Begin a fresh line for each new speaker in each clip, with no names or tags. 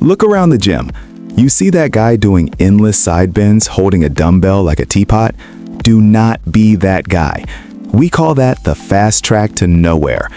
Look around the gym. You see that guy doing endless side bends holding a dumbbell like a teapot? Do not be that guy. We call that the fast track to nowhere.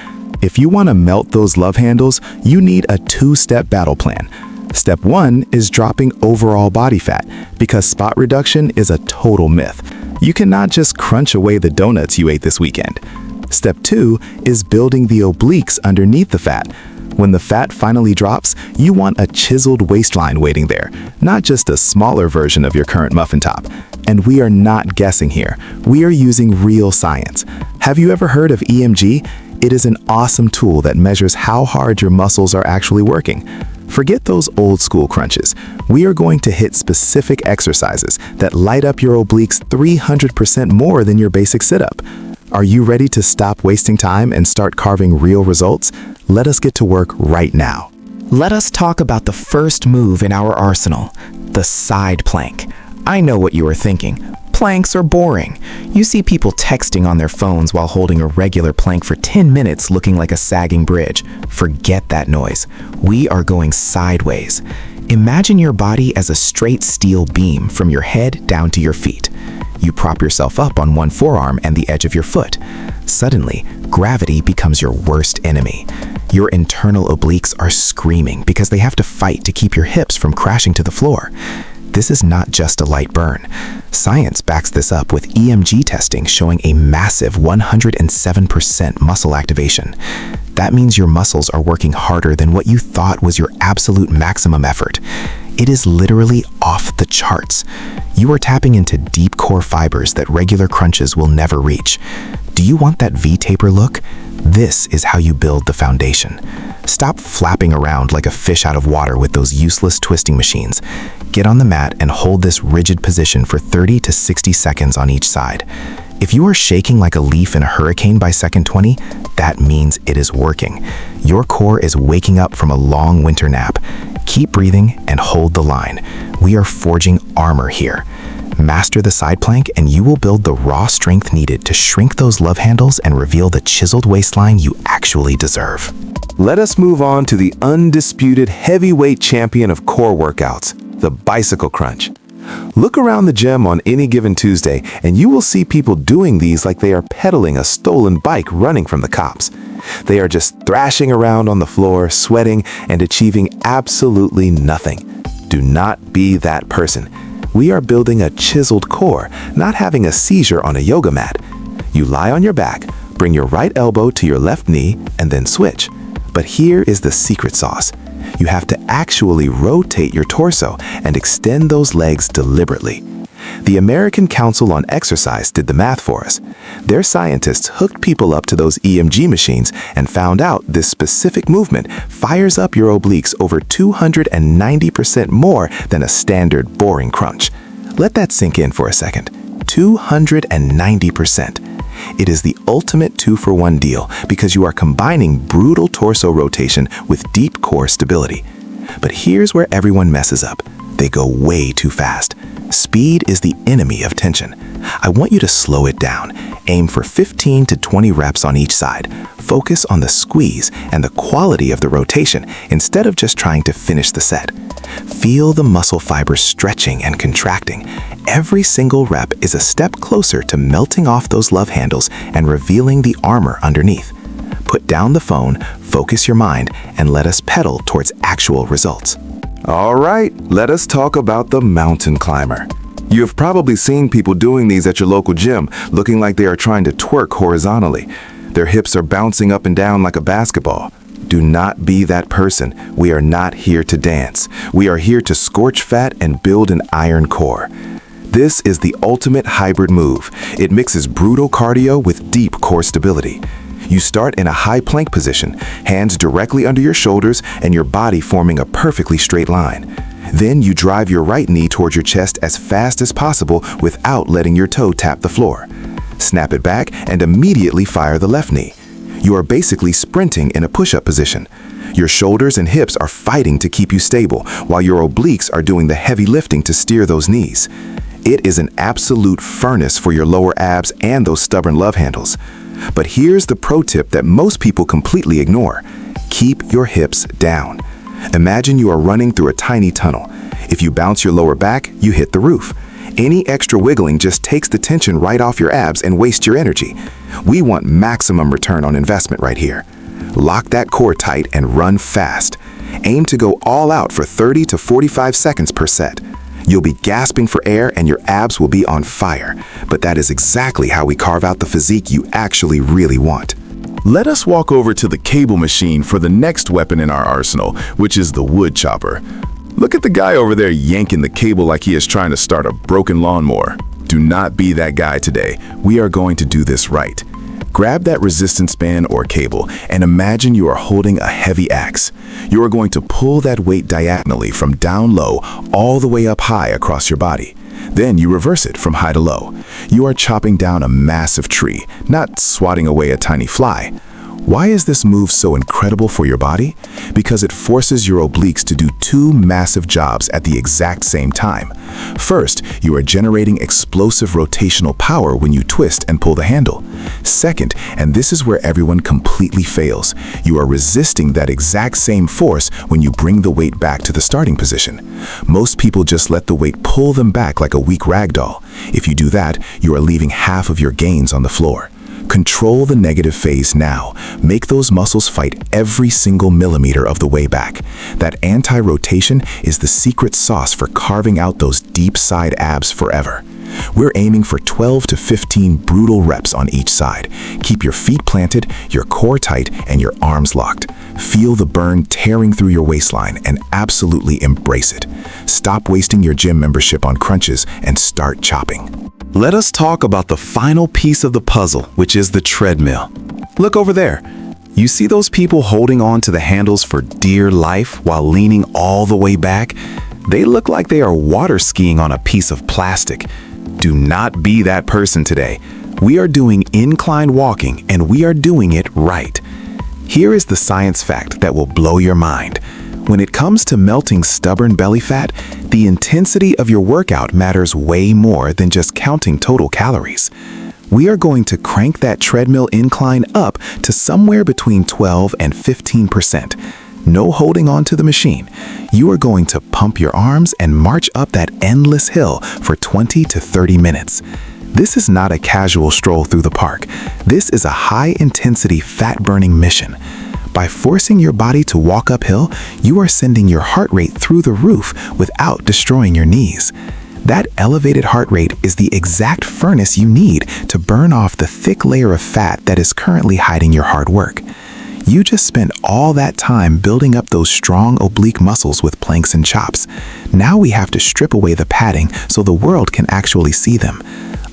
If you want to melt those love handles, you need a two-step battle plan. Step 1 is dropping overall body fat, because spot reduction is a total myth. You cannot just crunch away the donuts you ate this weekend. Step 2 is building the obliques underneath the fat. When the fat finally drops, you want a chiseled waistline waiting there, not just a smaller version of your current muffin top. And we are not guessing here. We are using real science. Have you ever heard of EMG? It is an awesome tool that measures how hard your muscles are actually working. Forget those old school crunches. We are going to hit specific exercises that light up your obliques 300% more than your basic sit-up. Are you ready to stop wasting time and start carving real results? Let us get to work right now.
Let us talk about the first move in our arsenal, the side plank. I know what you are thinking. Planks are boring. You see people texting on their phones while holding a regular plank for 10 minutes looking like a sagging bridge. Forget that noise. We are going sideways. Imagine your body as a straight steel beam from your head down to your feet. You prop yourself up on one forearm and the edge of your foot. Suddenly, gravity becomes your worst enemy. Your internal obliques are screaming because they have to fight to keep your hips from crashing to the floor. This is not just a light burn. Science backs this up with EMG testing showing a massive 107% muscle activation. That means your muscles are working harder than what you thought was your absolute maximum effort. It is literally off the charts. You are tapping into deep core fibers that regular crunches will never reach. Do you want that V-taper look? This is how you build the foundation. Stop flapping around like a fish out of water with those useless twisting machines. Get on the mat and hold this rigid position for 30 to 60 seconds on each side. If you are shaking like a leaf in a hurricane by second 20, that means it is working. Your core is waking up from a long winter nap. Keep breathing and hold the line. We are forging armor here. Master the side plank and you will build the raw strength needed to shrink those love handles and reveal the chiseled waistline you actually deserve.
Let us move on to the undisputed heavyweight champion of core workouts, the bicycle crunch. Look around the gym on any given Tuesday and you will see people doing these like they are pedaling a stolen bike running from the cops. They are just thrashing around on the floor, sweating, and achieving absolutely nothing. Do not be that person. We are building a chiseled core, not having a seizure on a yoga mat. You lie on your back, bring your right elbow to your left knee, and then switch. But here is the secret sauce. You have to actually rotate your torso and extend those legs deliberately. The American Council on Exercise did the math for us. Their scientists hooked people up to those EMG machines and found out this specific movement fires up your obliques over 290% more than a standard boring crunch. Let that sink in for a second. 290%. It is the ultimate 2-for-1 deal because you are combining brutal torso rotation with deep core stability. But here's where everyone messes up. They go way too fast. Speed is the enemy of tension. I want you to slow it down. Aim for 15 to 20 reps on each side. Focus on the squeeze and the quality of the rotation instead of just trying to finish the set. Feel the muscle fibers stretching and contracting. Every single rep is a step closer to melting off those love handles and revealing the armor underneath. Put down the phone, focus your mind, and let us pedal towards actual results. All right, let us talk about the mountain climber. You have probably seen people doing these at your local gym, looking like they are trying to twerk horizontally. Their hips are bouncing up and down like a basketball. Do not be that person. We are not here to dance. We are here to scorch fat and build an iron core. This is the ultimate hybrid move. It mixes brutal cardio with deep core stability. You start in a high plank position, hands directly under your shoulders and your body forming a perfectly straight line. Then you drive your right knee towards your chest as fast as possible without letting your toe tap the floor. Snap it back and immediately fire the left knee. You are basically sprinting in a push-up position. Your shoulders and hips are fighting to keep you stable, while your obliques are doing the heavy lifting to steer those knees. It is an absolute furnace for your lower abs and those stubborn love handles. But here's the pro tip that most people completely ignore. Keep your hips down. Imagine you are running through a tiny tunnel. If you bounce your lower back, you hit the roof. Any extra wiggling just takes the tension right off your abs and wastes your energy. We want maximum return on investment right here. Lock that core tight and run fast. Aim to go all out for 30 to 45 seconds per set. You'll be gasping for air and your abs will be on fire, but that is exactly how we carve out the physique you actually really want.
Let us walk over to the cable machine for the next weapon in our arsenal, which is the wood chopper. Look at the guy over there yanking the cable like he is trying to start a broken lawnmower. Do not be that guy today. We are going to do this right. Grab that resistance band or cable and imagine you are holding a heavy axe. You are going to pull that weight diagonally from down low all the way up high across your body. Then you reverse it from high to low. You are chopping down a massive tree, not swatting away a tiny fly. Why is this move so incredible for your body? Because it forces your obliques to do two massive jobs at the exact same time. First, you are generating explosive rotational power when you twist and pull the handle. Second, and this is where everyone completely fails, you are resisting that exact same force when you bring the weight back to the starting position. Most people just let the weight pull them back like a weak rag doll. If you do that, you are leaving half of your gains on the floor. Control the negative phase now. Make those muscles fight every single millimeter of the way back. That anti-rotation is the secret sauce for carving out those deep side abs forever. We're aiming for 12 to 15 brutal reps on each side. Keep your feet planted, your core tight, and your arms locked. Feel the burn tearing through your waistline and absolutely embrace it. Stop wasting your gym membership on crunches and start chopping.
Let us talk about the final piece of the puzzle, which is the treadmill. Look over there. You see those people holding on to the handles for dear life while leaning all the way back? They look like they are water skiing on a piece of plastic. Do not be that person today. We are doing incline walking and we are doing it right. Here is the science fact that will blow your mind. When it comes to melting stubborn belly fat, the intensity of your workout matters way more than just counting total calories. We are going to crank that treadmill incline up to somewhere between 12 and 15%. No holding on to the machine. You are going to pump your arms and march up that endless hill for 20 to 30 minutes. This is not a casual stroll through the park. This is a high-intensity fat-burning mission. By forcing your body to walk uphill, you are sending your heart rate through the roof without destroying your knees. That elevated heart rate is the exact furnace you need to burn off the thick layer of fat that is currently hiding your hard work. You just spent all that time building up those strong oblique muscles with planks and chops. Now we have to strip away the padding so the world can actually see them.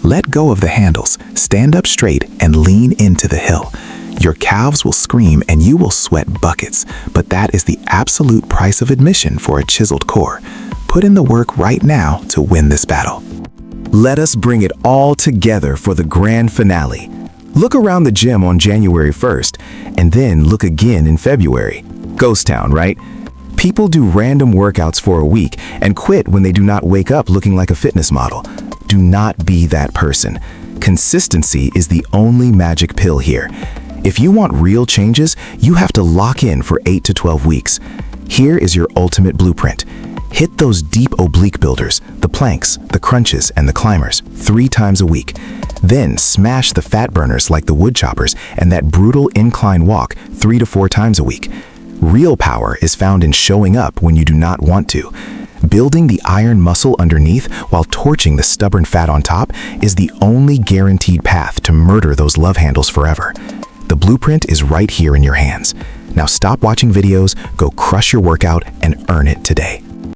Let go of the handles, stand up straight, and lean into the hill. Your calves will scream and you will sweat buckets, but that is the absolute price of admission for a chiseled core. Put in the work right now to win this battle. Let us bring it all together for the grand finale. Look around the gym on January 1st, and then look again in February. Ghost town, right? People do random workouts for a week and quit when they do not wake up looking like a fitness model. Do not be that person. Consistency is the only magic pill here. If you want real changes, you have to lock in for 8 to 12 weeks. Here is your ultimate blueprint. Hit those deep oblique builders, the planks, the crunches, and the climbers 3 times a week. Then smash the fat burners like the wood choppers and that brutal incline walk 3 to 4 times a week. Real power is found in showing up when you do not want to. Building the iron muscle underneath while torching the stubborn fat on top is the only guaranteed path to murder those love handles forever. The blueprint is right here in your hands. Now stop watching videos, go crush your workout, and earn it today.